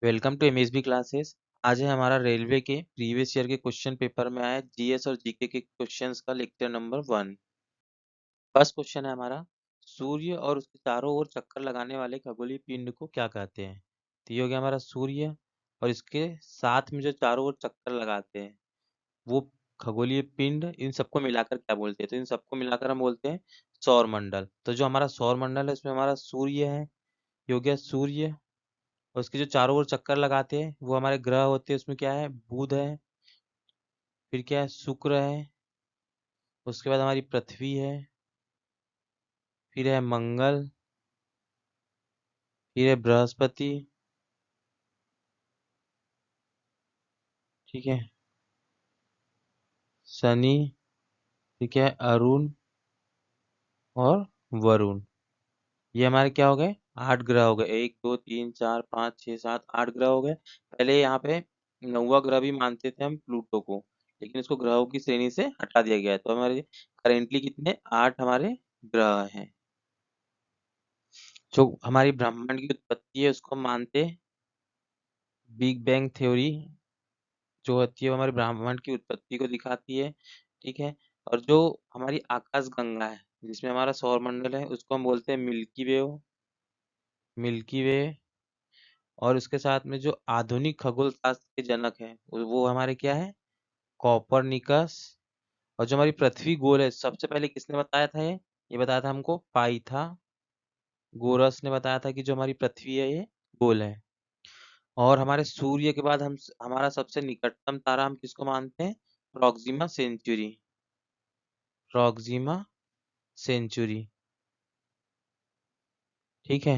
Welcome to MSB classes. आज है हमारा रेलवे के प्रीवियस ईयर के क्वेश्चन पेपर में आया जीएस और जीके के क्वेश्चंस का लेक्चर नंबर 1। फर्स्ट क्वेश्चन है हमारा, सूर्य और उसके चारों ओर चक्कर लगाने वाले खगोलीय पिंड को क्या कहते हैं। तो ये हो गया हमारा सूर्य, और इसके साथ में जो चारों ओर चक्कर लगाते हैं वो खगोलीय पिंड, इन सबको मिलाकर क्या बोलते हैं। तो इन सबको मिलाकर हम बोलते हैं सौर मंडल। तो जो हमारा सौर मंडल है उसमें हमारा सूर्य है, ये हो गया सूर्य। और उसके जो चारों ओर चक्कर लगाते हैं वो हमारे ग्रह होते हैं, उसमें क्या है, बुध है, फिर क्या है, शुक्र है, उसके बाद हमारी पृथ्वी है, फिर है मंगल, फिर है बृहस्पति, ठीक है, शनि, ठीक है, अरुण और वरुण। ये हमारे क्या हो गए, 8 ग्रह हो गए। 1 2 3 4 5 6 7 8 ग्रह हो गए। पहले यहाँ पे 9वां ग्रह भी मानते थे हम प्लूटो को, लेकिन इसको ग्रहों की श्रेणी से हटा दिया गया है। तो हमारे करेंटली कितने, 8 हमारे ग्रह हैं। जो हमारी ब्रह्मांड की उत्पत्ति है उसको हम मानते हैं बिग बैंग थ्योरी, जो होती है वो हमारे ब्रह्मांड की उत्पत्ति को दिखाती है, ठीक है। और जो हमारी आकाश गंगा है जिसमें हमारा सौर मंडल है उसको हम बोलते हैं मिल्की वे, मिल्की वे। और उसके साथ में जो आधुनिक खगोल शास्त्र के जनक है वो हमारे क्या है, कॉपरनिकस। और जो हमारी पृथ्वी गोल है सबसे पहले किसने बताया था, ये बताया था हमको पाइथागोरस ने बताया था कि जो हमारी पृथ्वी है ये गोल है। और हमारे सूर्य के बाद हमारा सबसे निकटतम तारा हम किसको मानते हैं, प्रॉक्सिमा सेंचुरी, प्रॉक्सिमा सेंचुरी, ठीक है।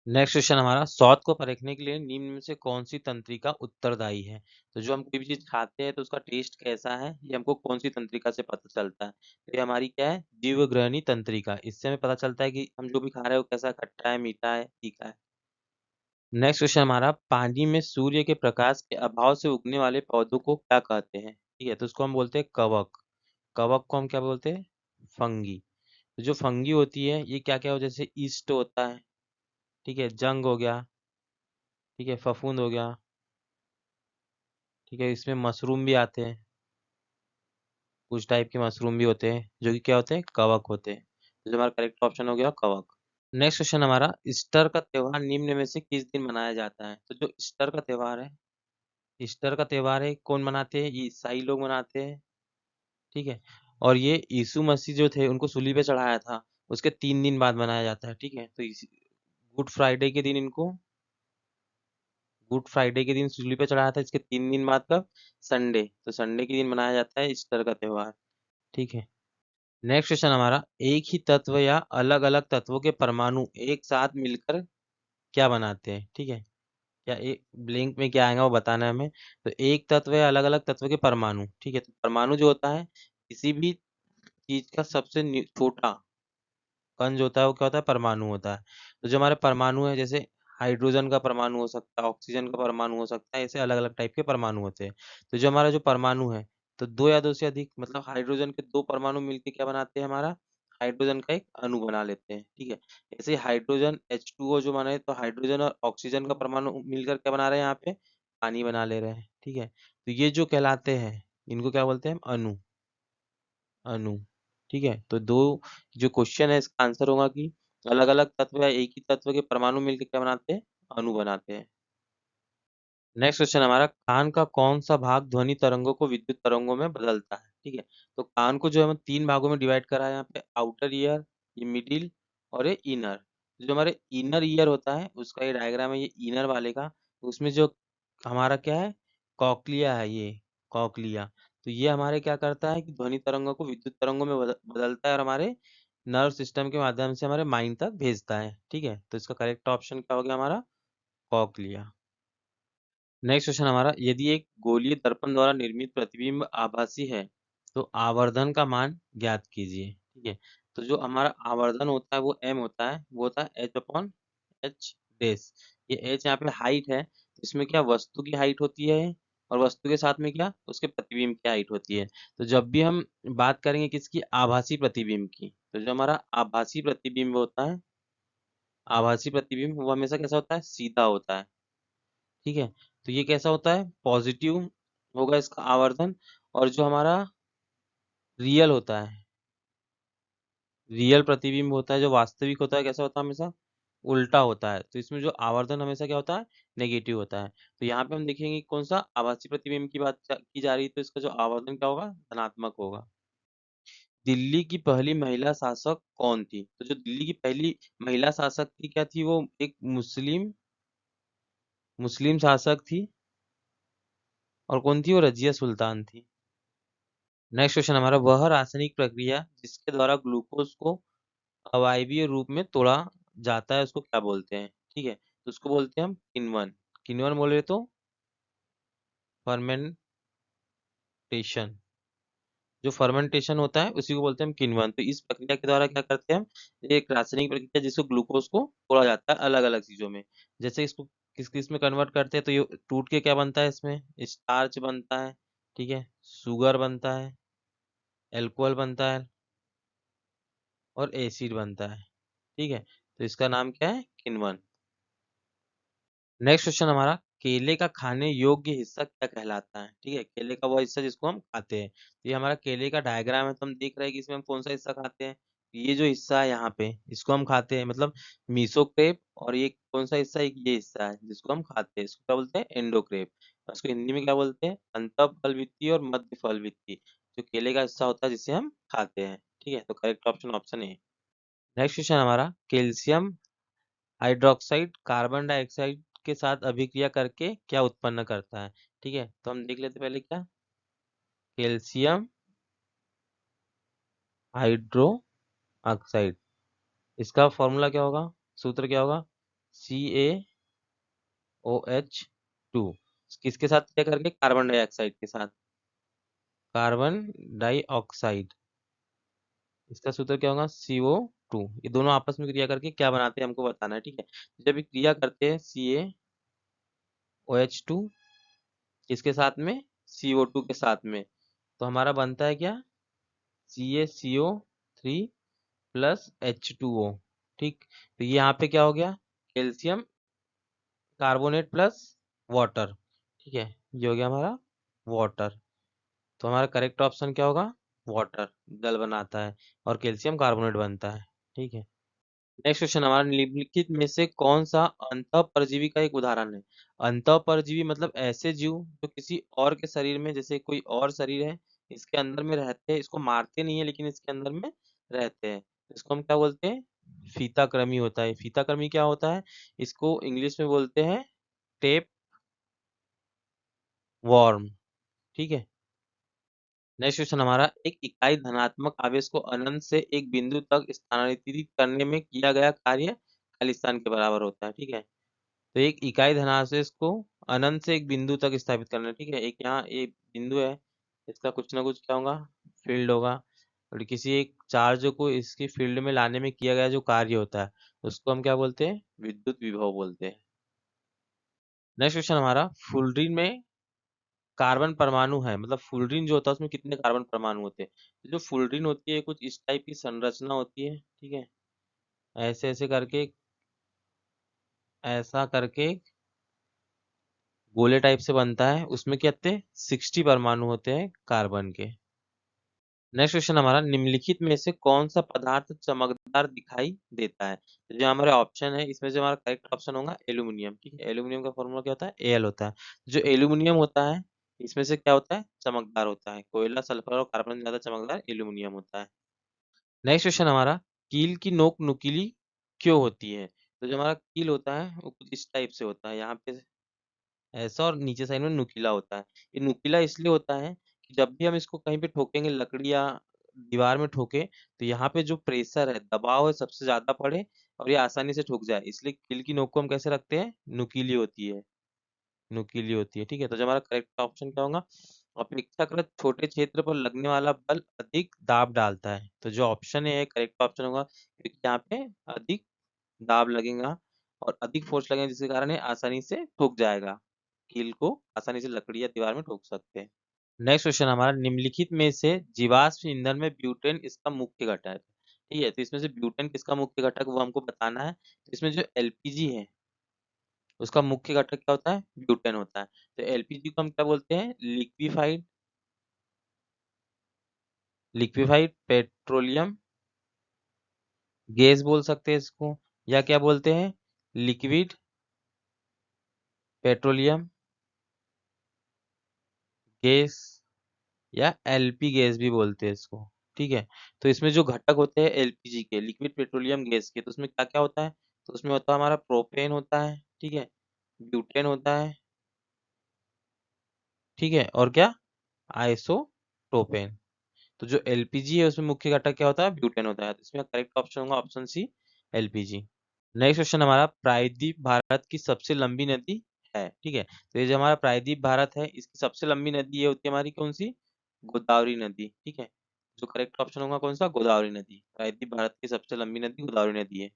नेक्स्ट क्वेश्चन हमारा, स्वाद को परखने के लिए निम्न में से कौन सी तंत्रिका उत्तरदायी है। तो जो हम कोई भी चीज खाते हैं तो उसका टेस्ट कैसा है ये हमको कौन सी तंत्रिका से पता चलता है। तो ये हमारी क्या है, जीवग्रहणी तंत्रिका। इससे हमें पता चलता है कि हम जो भी खा रहे हैं वो कैसा, खट्टा है, मीठा है, तीखा है। नेक्स्ट क्वेश्चन हमारा, पानी में सूर्य के प्रकाश के अभाव से उगने वाले पौधों को क्या कहते हैं। ठीक है, तो उसको हम बोलते हैं कवक। कवक को हम क्या बोलते हैं, फंगी। तो जो फंगी होती है ये क्या क्या हो, जैसे ईस्ट होता है, ठीक है, जंग हो गया, ठीक है, फफूंद हो गया, ठीक है, इसमें मशरूम भी आते हैं, कुछ टाइप के मशरूम भी होते हैं जो कि क्या होते हैं, कवक होते हैं। तो जो हमारा करेक्ट ऑप्शन हो गया कवक। नेक्स्ट क्वेश्चन हमारा, ईस्टर का त्योहार निम्न में से किस दिन मनाया जाता है। तो जो ईस्टर का त्योहार है, ईस्टर का त्योहार है कौन मनाते हैं, ये ईसाई लोग मनाते हैं, ठीक है। और ये यीशु मसीह जो थे उनको सूली पे चढ़ाया था, उसके 3 दिन बाद मनाया जाता है, ठीक है। तो गुड फ्राइडे के दिन इनको, गुड फ्राइडे के दिन सूली पे चढ़ाया था, इसके 3 दिन बाद कब, संडे। तो संडे के दिन मनाया जाता है ईस्टर का त्योहार, ठीक है। नेक्स्ट क्वेश्चन हमारा, एक ही तत्व या अलग अलग तत्वों के परमाणु एक साथ मिलकर क्या बनाते हैं, ठीक है। या एक ब्लैंक में क्या आएगा वो बताना है हमें। तो एक तत्व या अलग अलग तत्व के परमाणु, ठीक है। तो परमाणु जो होता है किसी भी चीज का सबसे छोटा कण जो होता है वो क्या होता है, परमाणु होता है। तो जो हमारे परमाणु है, जैसे हाइड्रोजन का परमाणु हो सकता है, ऑक्सीजन का परमाणु हो सकता है, ऐसे अलग अलग टाइप के परमाणु होते हैं। तो जो हमारा जो परमाणु है, तो दो या दो से अधिक, मतलब हाइड्रोजन के 2 परमाणु मिलकर क्या बनाते हैं, हमारा हाइड्रोजन का एक अणु बना लेते हैं, ठीक है। ऐसे हाइड्रोजन H2O जो बना है, तो हाइड्रोजन और ऑक्सीजन का परमाणु मिलकर क्या बना रहे हैं, यहाँ पे पानी बना ले रहे हैं, ठीक है। तो ये जो कहलाते हैं इनको क्या बोलते हैं हम, अणु, अणु, ठीक है। तो दो जो क्वेश्चन है इसका आंसर होगा कि अलग अलग तत्व या एक ही तत्व के परमाणु मिलकर क्या बनाते हैं, अणु बनाते हैं। नेक्स्ट क्वेश्चन हमारा, कान का कौन सा भाग ध्वनि तरंगों को विद्युत तरंगों में बदलता है, ठीक है। तो कान को जो है हम 3 भागों में डिवाइड करा है यहाँ पे, आउटर ईयर, ये मिडिल और ये इनर। जो हमारे इनर ईयर होता है उसका ये डायग्राम है, ये इनर वाले का। उसमें जो हमारा क्या है, कॉक्लिया है, ये कॉक्लिया। तो ये हमारे क्या करता है कि ध्वनि तरंगों को विद्युत तरंगों में बदलता है और हमारे नर्व सिस्टम के माध्यम से हमारे माइंड तक भेजता है, ठीक है। तो इसका करेक्ट ऑप्शन क्या हो गया हमारा, कॉक्लिया। नेक्स्ट क्वेश्चन हमारा, यदि एक गोलीय दर्पण द्वारा निर्मित प्रतिबिंब आभासी है तो आवर्धन का मान ज्ञात कीजिए, ठीक है। तो जो हमारा आवर्धन होता है वो m होता है, वो होता है h/h डेस। ये h यहाँ पे हाइट है, तो इसमें क्या वस्तु की हाइट होती है, और वस्तु के साथ में क्या उसके प्रतिबिंब की हाइट होती है। तो जब भी हम बात करेंगे किसकी, आभासी प्रतिबिंब की, तो जो हमारा आभासी प्रतिबिंब होता है, आभासी प्रतिबिंब वो हमेशा कैसा होता है, सीधा होता है, ठीक है। तो ये कैसा होता है, पॉजिटिव होगा इसका आवर्धन, और जो हमारा रियल होता है, रियल प्रतिबिंब होता है, जो वास्तविक होता है, कैसा होता है, हमेशा उल्टा होता है। तो इसमें जो आवर्धन हमेशा क्या होता है, नेगेटिव होता है। तो यहाँ पे हम देखेंगे कौन सा आभासी प्रतिबिंब की बात की जा रही है, तो इसका जो आवर्धन क्या होगा, धनात्मक होगा। दिल्ली की पहली महिला शासक कौन थी? तो जो दिल्ली की पहली महिला शासक थी, क्या थी वो, एक मुस्लिम मुस्लिम शासक थी। और कौन थी वो, रजिया सुल्तान थी। नेक्स्ट क्वेश्चन हमारा, वह रासायनिक प्रक्रिया जिसके द्वारा ग्लूकोज को अवायवीय रूप में तोड़ा जाता है, उसको क्या बोलते हैं? ठीक है, तो उसको बोलते हैं हम किण्वन। किण्वन बोले तो फर्मेंटेशन। जो फर्मेंटेशन होता है उसी को बोलते हैं हम किण्वन। तो इस प्रक्रिया के द्वारा क्या करते हैं हम, एक रासायनिक प्रक्रिया जिसको ग्लूकोज को तोड़ा जाता है अलग अलग चीजों में। जैसे इसको किस किस में कन्वर्ट करते हैं, तो ये टूट के क्या बनता है, इसमें स्टार्च बनता है, ठीक है, शुगर बनता है, एल्कोहल बनता है, और एसिड बनता है। ठीक है, तो इसका नाम क्या है, किण्वन। नेक्स्ट क्वेश्चन हमारा, केले का खाने योग्य हिस्सा क्या कहलाता है? ठीक है, केले का वो हिस्सा जिसको हम खाते हैं। तो ये हमारा केले का डायग्राम है, तो हम देख रहे हैं कि इसमें हम कौन सा हिस्सा खाते हैं। ये जो हिस्सा है यहाँ पे, इसको हम खाते हैं, मतलब मीसोक्रेप। और ये कौन सा हिस्सा है, ये हिस्सा है जिसको हम खाते हैं, इसको क्या बोलते हैं, एंडोक्रेप। और इसको हिंदी में क्या बोलते हैं, अंतःफलवित्ती और मध्य फलवित्ती। जो केले का हिस्सा होता है जिसे हम खाते हैं। ठीक है, तो correct option option A. Next question हमारा, कैल्शियम हाइड्रोक्साइड कार्बन डाइऑक्साइड के साथ अभिक्रिया करके क्या उत्पन्न करता है? ठीक है, तो हम देख लेते पहले क्या, कैल्शियम हाइड्रो ऑक्साइड, इसका फॉर्मूला क्या होगा, सूत्र क्या होगा, CaOH2। किसके साथ क्या करके, कार्बन डाइऑक्साइड के साथ, कार्बन डाइऑक्साइड, इसका सूत्र क्या होगा, CO2। ये दोनों आपस में क्रिया करके क्या बनाते हैं हमको बताना है। ठीक है, जब ये क्रिया करते हैं CaOH2 किसके साथ में, CO2 के साथ में, तो हमारा बनता है क्या, CaCO3 प्लस H2O। ठीक, तो ये यहाँ पे क्या हो गया, कैल्शियम कार्बोनेट प्लस वाटर। ठीक है, ये हो गया हमारा वाटर। तो हमारा करेक्ट ऑप्शन क्या होगा, वाटर, जल बनाता है और कैल्शियम कार्बोनेट बनता है। ठीक है, नेक्स्ट क्वेश्चन हमारा, निम्नलिखित में से कौन सा अंतःपरजीवी का एक उदाहरण है? अंतःपरजीवी मतलब ऐसे जीव जो किसी और के शरीर में, जैसे कोई और शरीर है, इसके अंदर में रहते हैं, इसको मारते नहीं है लेकिन इसके अंदर में रहते हैं। इसको हम क्या बोलते हैं, फीताकृमी होता है। फीताकृमी क्या होता है, इसको इंग्लिश में बोलते हैं टेप वॉर्म। ठीक है, नेक्स्ट क्वेश्चन हमारा, एक इकाई धनात्मक आवेश को अनंत से एक बिंदु तक स्थानांतरित करने में किया गया कार्य खालिस्तान के बराबर होता है। ठीक है, तो एक इकाई धनावेश को अनंत से एक बिंदु तक स्थापित करना है। ठीक है, एक यहाँ एक बिंदु है, इसका कुछ ना कुछ क्या होगा, फील्ड होगा। और किसी एक चार्ज को इसकी फील्ड में लाने में किया गया जो कार्य होता है, उसको हम क्या बोलते हैं, विद्युत विभव बोलते हैं। नेक्स्ट क्वेश्चन हमारा, फुलरिन में कार्बन परमाणु है, मतलब फुलरिन जो होता है उसमें कितने कार्बन परमाणु होते हैं? तो जो फुलरिन होती है कुछ इस टाइप की संरचना होती है। ठीक है, ऐसे ऐसे करके, ऐसा करके गोले टाइप से बनता है, उसमें कितने 60 परमाणु होते हैं कार्बन के। नेक्स्ट क्वेश्चन हमारा, निम्नलिखित में से कौन सा पदार्थ चमकदार दिखाई देता है? तो जो हमारे ऑप्शन है इसमें से हमारा करेक्ट ऑप्शन होगा एल्यूमिनियम। ठीक है, एल्यूमिनियम का फॉर्मूला क्या होता है, Al होता है। जो एल्यूमिनियम होता है इसमें से क्या होता है, चमकदार होता है। कोयला, सल्फर और कार्बन से ज्यादा चमकदार एल्यूमिनियम होता है। नेक्स्ट क्वेश्चन हमारा, कील की नोक नुकीली क्यों होती है? तो जो हमारा कील होता है वो कुछ इस टाइप से होता है, यहाँ पे ऐसा, और नीचे साइड में नुकीला होता है। ये नुकीला इसलिए होता है कि जब भी हम इसको कहीं पे ठोकेंगे, लकड़ी या दीवार में ठोके, तो यहाँ पे जो प्रेशर है, दबाव है, सबसे ज्यादा पड़े और ये आसानी से ठुक जाए, इसलिए कील की नोक को हम कैसे रखते हैं, नुकीली होती है, नुकीली होती है। ठीक है, तो जो हमारा करेक्ट ऑप्शन क्या होगा, अपेक्षाकृत छोटे क्षेत्र पर लगने वाला बल अधिक दाब डालता है। तो जो ऑप्शन है करेक्ट ऑप्शन होगा, क्योंकि यहाँ पे अधिक दाब लगेगा और अधिक फोर्स लगेगा, जिसके कारण ये आसानी से ठुक जाएगा, कील को आसानी से लकड़ी या दीवार में ठोक सकते हैं। नेक्स्ट क्वेश्चन हमारा, निम्नलिखित में से जीवाश्म ईंधन में ब्यूटेन इसका मुख्य घटक है। ठीक है, तो इसमें से ब्यूटेन किसका मुख्य घटक वो हमको बताना है। तो इसमें जो एलपीजी है, उसका मुख्य घटक क्या होता है? ब्यूटेन होता है। तो एलपीजी को हम क्या बोलते हैं? लिक्विफाइड पेट्रोलियम गैस बोल सकते हैं इसको, या क्या बोलते हैं? लिक्विड पेट्रोलियम गैस, या एलपी गैस भी बोलते हैं इसको। ठीक है, तो इसमें जो घटक होते हैं एलपीजी के, लिक्विड पेट्रोलियम गैस के, तो उसमें क्या क्या होता है? तो उसमें होता है हमारा प्रोपेन होता है, ठीक है, ब्यूटेन होता है, ठीक है, और क्या? आइसोप्रोपेन। तो जो एलपीजी है उसमें मुख्य घटक क्या होता है? ब्यूटेन होता है। तो इसमें करेक्ट ऑप्शन होगा option C, LPG. Next question हमारा, प्रायद्वीप भारत की सबसे लंबी नदी है, ठीक है। तो ये जो हमारा प्रायद्वीप भारत है, इसकी सबसे लंबी नदी ये होती है हमारी कौन सी? गोदावरी नदी, ठीक है। जो करेक्ट ऑप्शन होगा कौन सा? गोदावरी नदी। प्रायद्वीप भारत की सबसे लंबी नदी गोदावरी नदी है।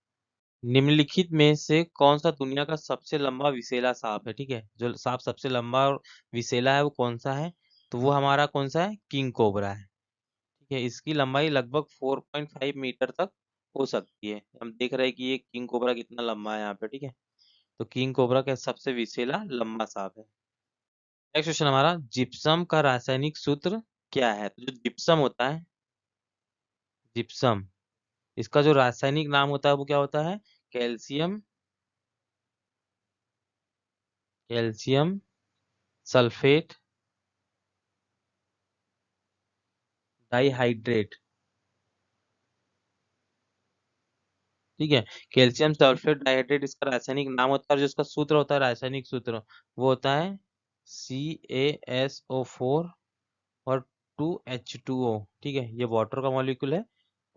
निम्नलिखित में से कौन सा दुनिया का सबसे लंबा विसेला सांप है? ठीक है, जो सांप सबसे लंबा और विसेला है वो कौन सा है? तो वो हमारा कौन सा है? किंग कोबरा है। ठीक है, इसकी लंबाई लगभग 4.5 मीटर तक हो सकती है। हम देख रहे हैं कि ये किंग कोबरा कितना लंबा है यहाँ पे, ठीक है। तो किंग कोबरा का सबसे विसेला लंबा सांप है। नेक्स्ट क्वेश्चन हमारा, जिप्सम का रासायनिक सूत्र क्या है? तो जो जिप्सम होता है, जिप्सम, इसका जो रासायनिक नाम होता है वो क्या होता है? कैल्शियम, कैल्शियम सल्फेट डाइहाइड्रेट, ठीक है। कैल्शियम सल्फेट डाइहाइड्रेट इसका रासायनिक नाम होता है, और जो इसका सूत्र होता है, रासायनिक सूत्र, वो होता है CaSO4 और 2H2O, ठीक है। ये वाटर का मॉलिक्यूल है,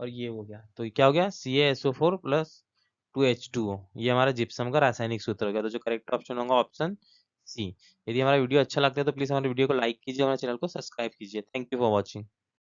और ये हो गया, तो ये क्या हो गया? CaSO4 प्लस 2H2O, ये हमारा जिप्सम का रासायनिक सूत्र हो गया। तो जो करेक्ट ऑप्शन होगा ऑप्शन सी। यदि हमारा वीडियो अच्छा लगता है तो प्लीज हमारे वीडियो को लाइक कीजिए, हमारे चैनल को सब्सक्राइब कीजिए। Thank you for watching.